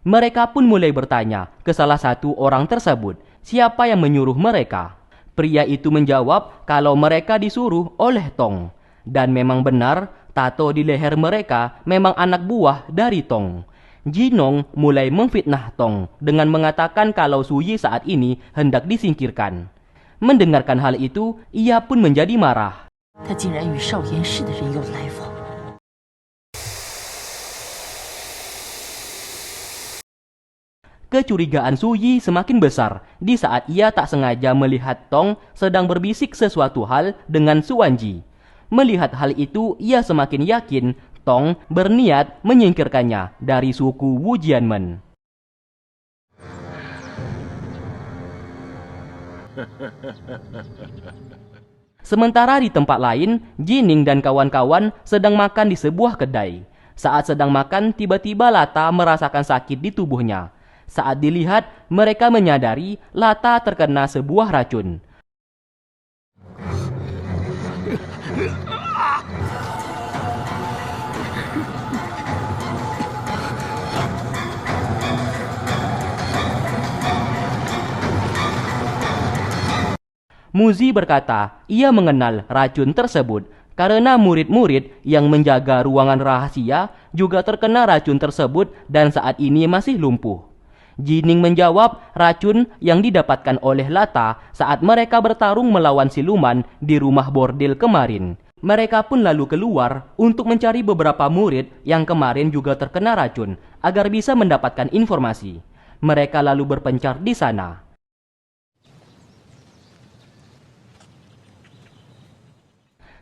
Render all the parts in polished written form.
Mereka pun mulai bertanya ke salah satu orang tersebut, siapa yang menyuruh mereka. Pria itu menjawab kalau mereka disuruh oleh Tong. Dan memang benar, tato di leher mereka memang anak buah dari Tong. Jinong mulai memfitnah Tong dengan mengatakan kalau Suyi saat ini hendak disingkirkan. Mendengarkan hal itu, ia pun menjadi marah. 他竟然与少严氏的人有来往。 Kecurigaan Suyi semakin besar di saat ia tak sengaja melihat Tong sedang berbisik sesuatu hal dengan Suanji. Melihat hal itu, ia semakin yakin Tong berniat menyingkirkannya dari suku Wu Jianmen. Sementara di tempat lain, Jining dan kawan-kawan sedang makan di sebuah kedai. Saat sedang makan, tiba-tiba Lata merasakan sakit di tubuhnya. Saat dilihat, mereka menyadari Lata terkena sebuah racun. Muzi berkata ia mengenal racun tersebut karena murid-murid yang menjaga ruangan rahasia juga terkena racun tersebut dan saat ini masih lumpuh. Jining menjawab racun yang didapatkan oleh Lata saat mereka bertarung melawan siluman di rumah bordil kemarin. Mereka pun lalu keluar untuk mencari beberapa murid yang kemarin juga terkena racun agar bisa mendapatkan informasi. Mereka lalu berpencar di sana.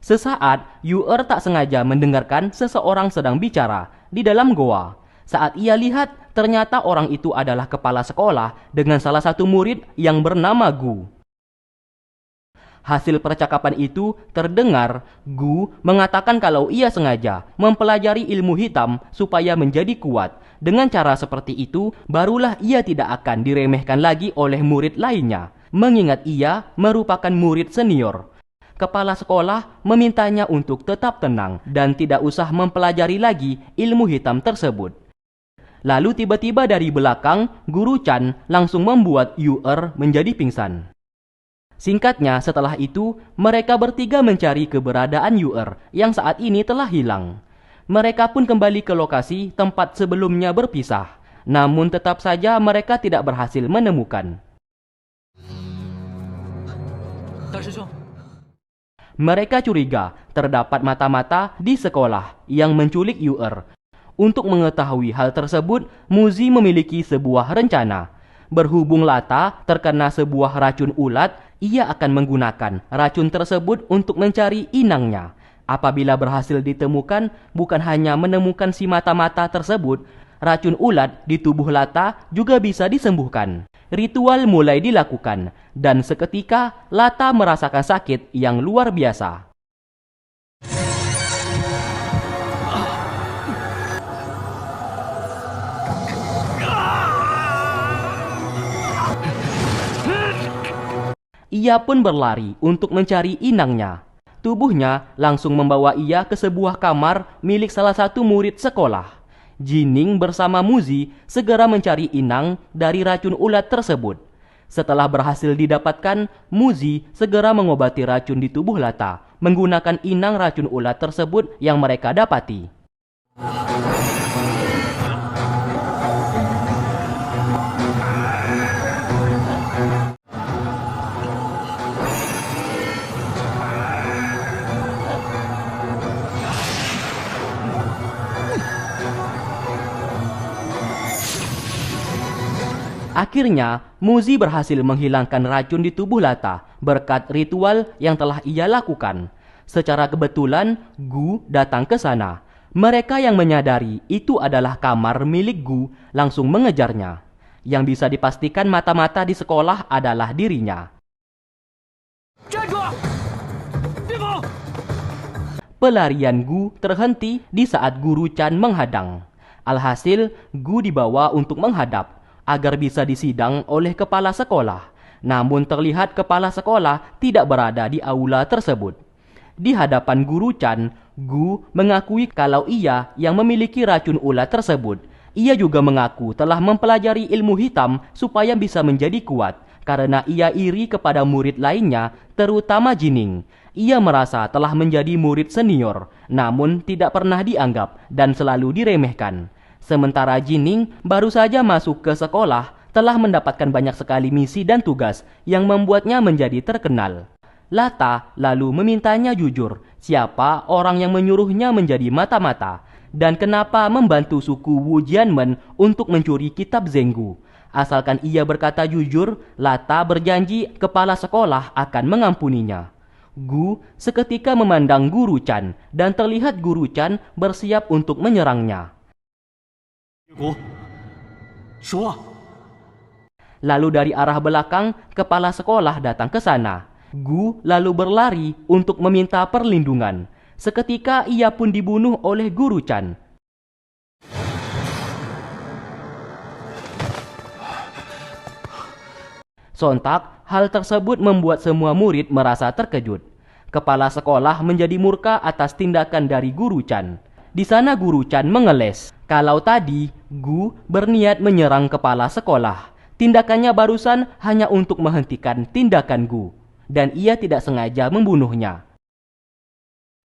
Sesaat, Yu'er tak sengaja mendengarkan seseorang sedang bicara di dalam goa. Saat ia lihat, ternyata orang itu adalah kepala sekolah dengan salah satu murid yang bernama Gu. Hasil percakapan itu terdengar Gu mengatakan kalau ia sengaja mempelajari ilmu hitam supaya menjadi kuat. Dengan cara seperti itu, barulah ia tidak akan diremehkan lagi oleh murid lainnya, mengingat ia merupakan murid senior. Kepala sekolah memintanya untuk tetap tenang dan tidak usah mempelajari lagi ilmu hitam tersebut. Lalu tiba-tiba dari belakang, Guru Chan langsung membuat Yu'er menjadi pingsan. Singkatnya, setelah itu, mereka bertiga mencari keberadaan Yu'er yang saat ini telah hilang. Mereka pun kembali ke lokasi tempat sebelumnya berpisah. Namun tetap saja mereka tidak berhasil menemukan. Mereka curiga terdapat mata-mata di sekolah yang menculik Yu'er. Untuk mengetahui hal tersebut, Muzi memiliki sebuah rencana. Berhubung Lata terkena sebuah racun ulat, ia akan menggunakan racun tersebut untuk mencari inangnya. Apabila berhasil ditemukan, bukan hanya menemukan si mata-mata tersebut, racun ulat di tubuh Lata juga bisa disembuhkan. Ritual mulai dilakukan, dan seketika Lata merasakan sakit yang luar biasa. Ia pun berlari untuk mencari inangnya. Tubuhnya langsung membawa ia ke sebuah kamar milik salah satu murid sekolah. Jining bersama Muzi segera mencari inang dari racun ulat tersebut. Setelah berhasil didapatkan, Muzi segera mengobati racun di tubuh Lata menggunakan inang racun ulat tersebut yang mereka dapati. Akhirnya, Muzi berhasil menghilangkan racun di tubuh Lata berkat ritual yang telah ia lakukan. Secara kebetulan, Gu datang ke sana. Mereka yang menyadari itu adalah kamar milik Gu langsung mengejarnya. Yang bisa dipastikan mata-mata di sekolah adalah dirinya. Pelarian Gu terhenti di saat Guru Chan menghadang. Alhasil, Gu dibawa untuk menghadap agar bisa disidang oleh kepala sekolah. Namun terlihat kepala sekolah tidak berada di aula tersebut. Di hadapan Guru Chan, Gu mengakui kalau ia yang memiliki racun ulat tersebut. Ia juga mengaku telah mempelajari ilmu hitam supaya bisa menjadi kuat karena ia iri kepada murid lainnya, terutama Jining. Ia merasa telah menjadi murid senior, namun tidak pernah dianggap dan selalu diremehkan. Sementara Jining baru saja masuk ke sekolah, telah mendapatkan banyak sekali misi dan tugas yang membuatnya menjadi terkenal. Lata lalu memintanya jujur siapa orang yang menyuruhnya menjadi mata-mata dan kenapa membantu suku Wu Jianmen untuk mencuri kitab Zenggu. Asalkan ia berkata jujur, Lata berjanji kepala sekolah akan mengampuninya. Gu seketika memandang Guru Chan dan terlihat Guru Chan bersiap untuk menyerangnya. Lalu dari arah belakang, kepala sekolah datang ke sana. Gu lalu berlari untuk meminta perlindungan. Seketika ia pun dibunuh oleh Guru Chan. Sontak, hal tersebut membuat semua murid merasa terkejut. Kepala sekolah menjadi murka atas tindakan dari Guru Chan. Di sana Guru Chan mengeles. Kalau tadi, Gu berniat menyerang kepala sekolah. Tindakannya barusan hanya untuk menghentikan tindakan Gu. Dan ia tidak sengaja membunuhnya.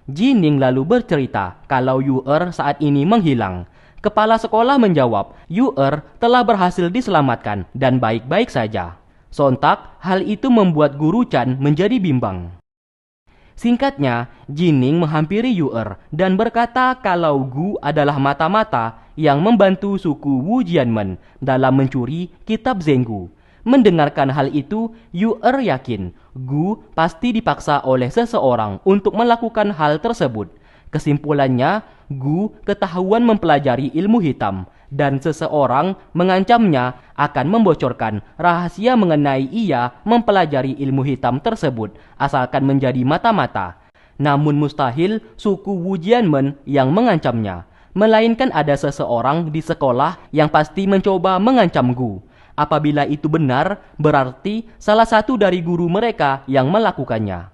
Jining lalu bercerita kalau Yu-er saat ini menghilang. Kepala sekolah menjawab, Yu-er telah berhasil diselamatkan dan baik-baik saja. Sontak, hal itu membuat Guru Chan menjadi bimbang. Singkatnya, Jining menghampiri Yu-er dan berkata kalau Gu adalah mata-mata yang membantu suku Wu Jianmen dalam mencuri kitab Zenggu. Mendengarkan hal itu, Yu-er yakin Gu pasti dipaksa oleh seseorang untuk melakukan hal tersebut. Kesimpulannya, Gu ketahuan mempelajari ilmu hitam dan seseorang mengancamnya akan membocorkan rahasia mengenai ia mempelajari ilmu hitam tersebut asalkan menjadi mata-mata. Namun mustahil suku Wu Jianmen yang mengancamnya, melainkan ada seseorang di sekolah yang pasti mencoba mengancam Gu. Apabila itu benar, berarti salah satu dari guru mereka yang melakukannya.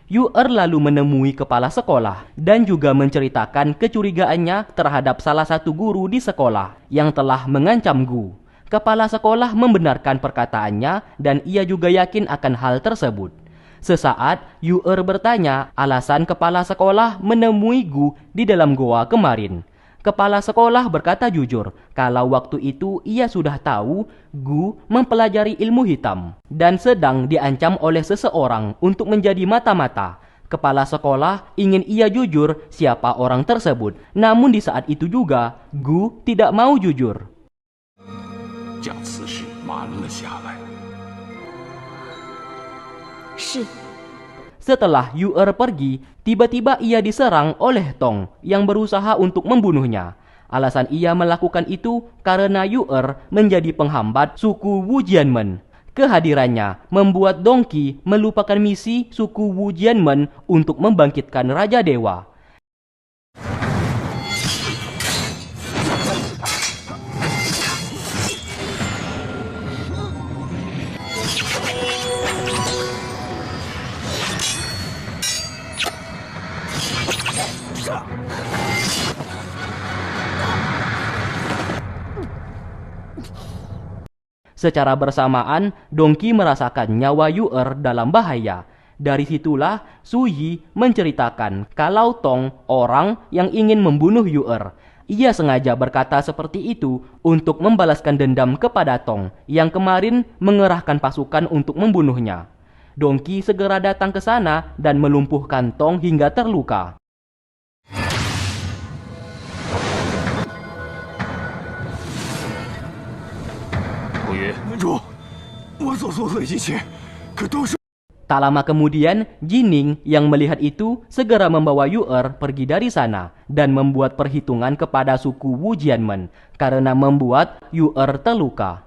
Yu-er lalu menemui kepala sekolah dan juga menceritakan kecurigaannya terhadap salah satu guru di sekolah yang telah mengancam Gu. Kepala sekolah membenarkan perkataannya dan ia juga yakin akan hal tersebut. Sesaat, Yu-er bertanya alasan kepala sekolah menemui Gu di dalam goa kemarin. Kepala sekolah berkata jujur kalau waktu itu ia sudah tahu Gu mempelajari ilmu hitam dan sedang diancam oleh seseorang untuk menjadi mata-mata. Kepala sekolah ingin ia jujur siapa orang tersebut, namun di saat itu juga Gu tidak mau jujur. Setelah Yu-er pergi, tiba-tiba ia diserang oleh Tong yang berusaha untuk membunuhnya. Alasan ia melakukan itu karena Yu-er menjadi penghambat suku Wu Jianmen. Kehadirannya membuat Dongqi melupakan misi suku Wu Jianmen untuk membangkitkan Raja Dewa. Secara bersamaan, Dongqi merasakan nyawa Yu-er dalam bahaya. Dari situlah Su Yi menceritakan kalau Tong orang yang ingin membunuh Yu-er. Ia sengaja berkata seperti itu untuk membalaskan dendam kepada Tong yang kemarin mengerahkan pasukan untuk membunuhnya. Dongqi segera datang ke sana dan melumpuhkan Tong hingga terluka. Tak lama kemudian, Jining yang melihat itu segera membawa Yu-er pergi dari sana dan membuat perhitungan kepada suku Wu Jianmen karena membuat Yu-er terluka.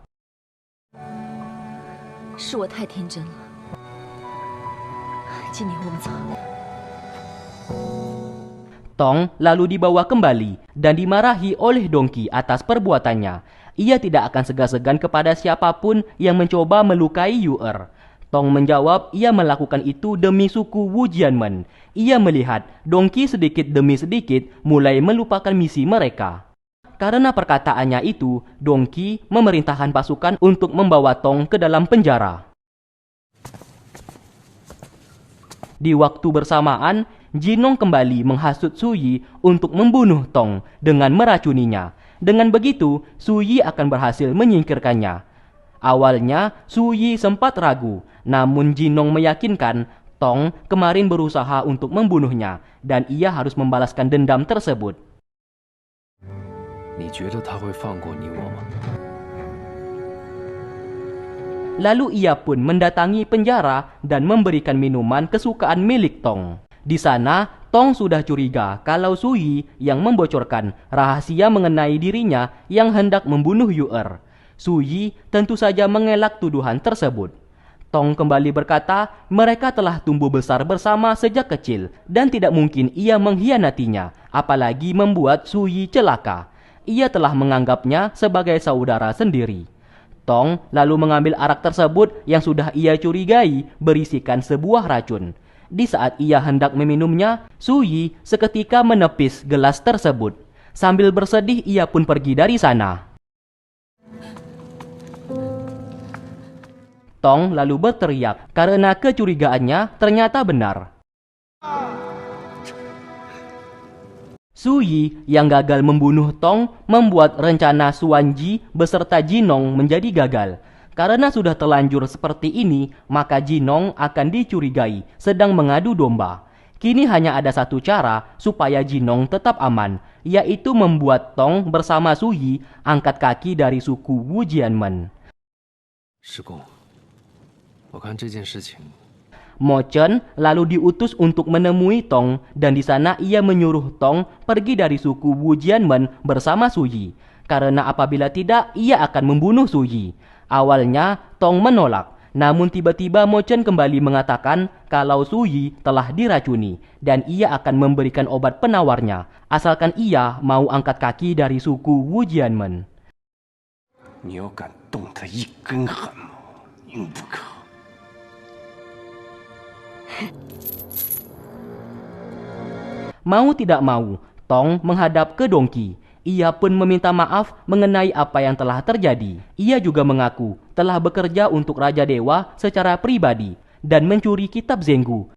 Tong lalu dibawa kembali dan dimarahi oleh Dongqi atas perbuatannya. Ia tidak akan segan-segan kepada siapapun yang mencoba melukai Yu-er. Tong menjawab ia melakukan itu demi suku Wu Jianmen. Ia melihat Dongqi sedikit demi sedikit mulai melupakan misi mereka. Karena perkataannya itu, Dongki memerintahkan pasukan untuk membawa Tong ke dalam penjara. Di waktu bersamaan, Jinong kembali menghasut Suyi untuk membunuh Tong dengan meracuninya. Dengan begitu, Suyi akan berhasil menyingkirkannya. Awalnya, Suyi sempat ragu, namun Jinong meyakinkan Tong kemarin berusaha untuk membunuhnya dan ia harus membalaskan dendam tersebut. 你觉得他会放过你我吗？ Lalu ia pun mendatangi penjara dan memberikan minuman kesukaan milik Tong. Di sana, Tong sudah curiga kalau Suyi yang membocorkan rahasia mengenai dirinya yang hendak membunuh Yu'er. Suyi tentu saja mengelak tuduhan tersebut. Tong kembali berkata mereka telah tumbuh besar bersama sejak kecil dan tidak mungkin ia mengkhianatinya, apalagi membuat Suyi celaka. Ia telah menganggapnya sebagai saudara sendiri. Tong lalu mengambil arak tersebut yang sudah ia curigai berisikan sebuah racun. Di saat ia hendak meminumnya, Suyi seketika menepis gelas tersebut. Sambil bersedih ia pun pergi dari sana. Tong lalu berteriak karena kecurigaannya ternyata benar. Suyi yang gagal membunuh Tong membuat rencana Suanji beserta Jinong menjadi gagal. Karena sudah telanjur seperti ini, maka Jinong akan dicurigai sedang mengadu domba. Kini hanya ada satu cara supaya Jinong tetap aman, yaitu membuat Tong bersama Suyi angkat kaki dari suku Wu Jianmen. 师公，我看这件事情 Mo Chen lalu diutus untuk menemui Tong dan di sana ia menyuruh Tong pergi dari suku Wu Jianmen bersama Suyi. Karena apabila tidak, ia akan membunuh Suyi. Awalnya Tong menolak, namun tiba-tiba Mo Chen kembali mengatakan kalau Suyi telah diracuni dan ia akan memberikan obat penawarnya asalkan ia mau angkat kaki dari suku Wu Jianmen. 你要敢动他一根汗毛，宁不可。 Mau tidak mau, Tong menghadap ke Dongki. Ia pun meminta maaf mengenai apa yang telah terjadi. Ia juga mengaku telah bekerja untuk Raja Dewa secara pribadi dan mencuri kitab Zenggu.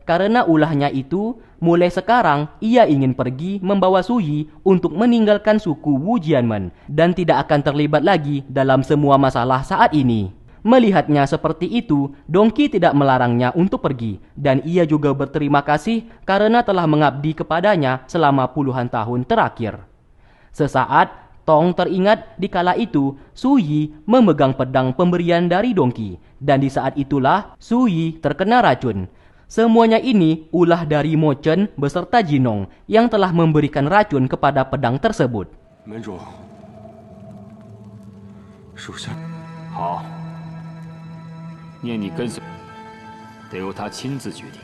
Karena ulahnya itu, mulai sekarang ia ingin pergi membawa Suyi untuk meninggalkan suku Wu Jianmen dan tidak akan terlibat lagi dalam semua masalah saat ini. Melihatnya seperti itu, Dongki tidak melarangnya untuk pergi dan ia juga berterima kasih karena telah mengabdi kepadanya selama puluhan tahun terakhir. Sesaat, Tong teringat di kala itu Suyi memegang pedang pemberian dari Dongki dan di saat itulah Suyi terkena racun. Semuanya ini ulah dari Mo Chen beserta Jinong yang telah memberikan racun kepada pedang tersebut. 门主，属下 好，念你跟随，得由他亲自决定。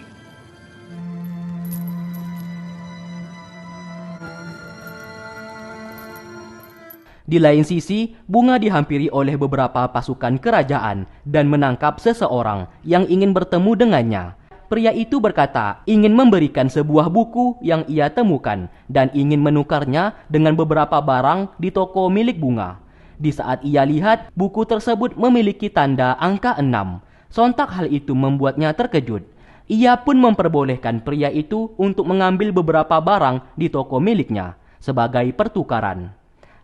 Di lain sisi, Bunga dihampiri oleh beberapa pasukan kerajaan dan menangkap seseorang yang ingin bertemu dengannya. Pria itu berkata ingin memberikan sebuah buku yang ia temukan dan ingin menukarnya dengan beberapa barang di toko milik Bunga. Di saat ia lihat, buku tersebut memiliki tanda angka 6. Sontak hal itu membuatnya terkejut. Ia pun memperbolehkan pria itu untuk mengambil beberapa barang di toko miliknya sebagai pertukaran.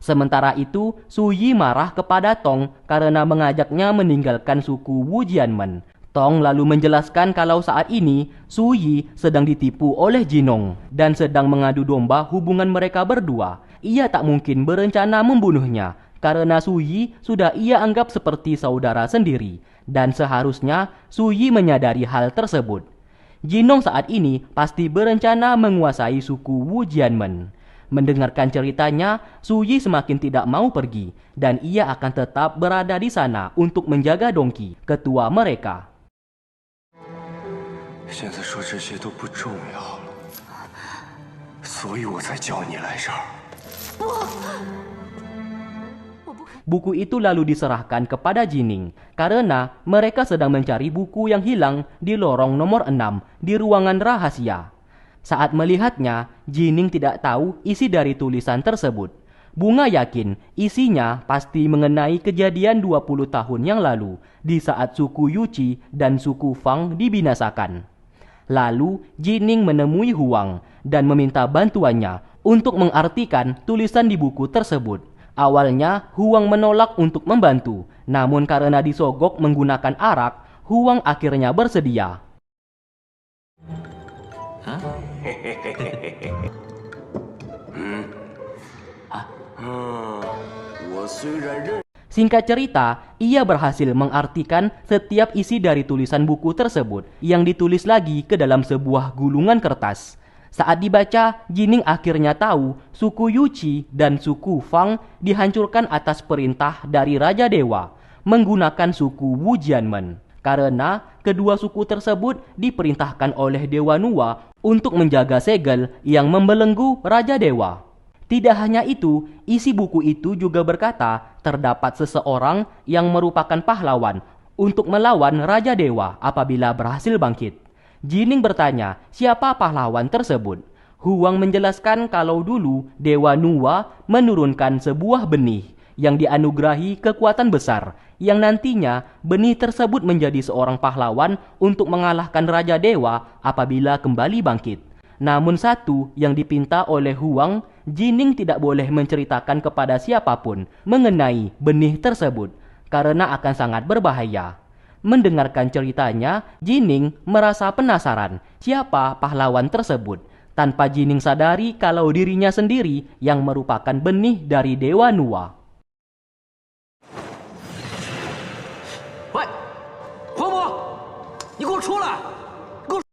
Sementara itu, Suyi marah kepada Tong karena mengajaknya meninggalkan suku Wu Jianmen. Tong lalu menjelaskan kalau saat ini Suyi sedang ditipu oleh Jinong dan sedang mengadu domba hubungan mereka berdua. Ia tak mungkin berencana membunuhnya karena Suyi sudah ia anggap seperti saudara sendiri dan seharusnya Suyi menyadari hal tersebut. Jinong saat ini pasti berencana menguasai suku Wu Jianmen. Mendengarkan ceritanya, Suyi semakin tidak mau pergi dan ia akan tetap berada di sana untuk menjaga Dongki, ketua mereka. 现在说这些都不重要了，所以我才叫你来这儿。 Buku itu lalu diserahkan kepada Jining karena mereka sedang mencari buku yang hilang di lorong nomor 6 di ruangan rahasia. Saat melihatnya, Jining tidak tahu isi dari tulisan tersebut. Bunga yakin isinya pasti mengenai kejadian 20 tahun yang lalu di saat suku Yuchi dan suku Fang dibinasakan. Lalu Jining menemui Huang dan meminta bantuannya untuk mengartikan tulisan di buku tersebut. Awalnya Huang menolak untuk membantu, namun karena disogok menggunakan arak, Huang akhirnya bersedia. Singkat cerita, ia berhasil mengartikan setiap isi dari tulisan buku tersebut yang ditulis lagi ke dalam sebuah gulungan kertas. Saat dibaca, Jining akhirnya tahu suku Yuchi dan suku Fang dihancurkan atas perintah dari Raja Dewa menggunakan suku Wu Jianmen. Karena kedua suku tersebut diperintahkan oleh Dewa Nuwa untuk menjaga segel yang membelenggu Raja Dewa. Tidak hanya itu, isi buku itu juga berkata terdapat seseorang yang merupakan pahlawan untuk melawan Raja Dewa apabila berhasil bangkit. Jining bertanya, siapa pahlawan tersebut? Huang menjelaskan kalau dulu Dewa Nuwa menurunkan sebuah benih yang dianugerahi kekuatan besar, yang nantinya benih tersebut menjadi seorang pahlawan untuk mengalahkan Raja Dewa apabila kembali bangkit. Namun satu yang dipinta oleh Huang, Jining tidak boleh menceritakan kepada siapapun mengenai benih tersebut karena akan sangat berbahaya. Mendengarkan ceritanya, Jining merasa penasaran siapa pahlawan tersebut, tanpa Jining sadari kalau dirinya sendiri yang merupakan benih dari Dewa Nuwa. 喂，黄渤，你给我出来！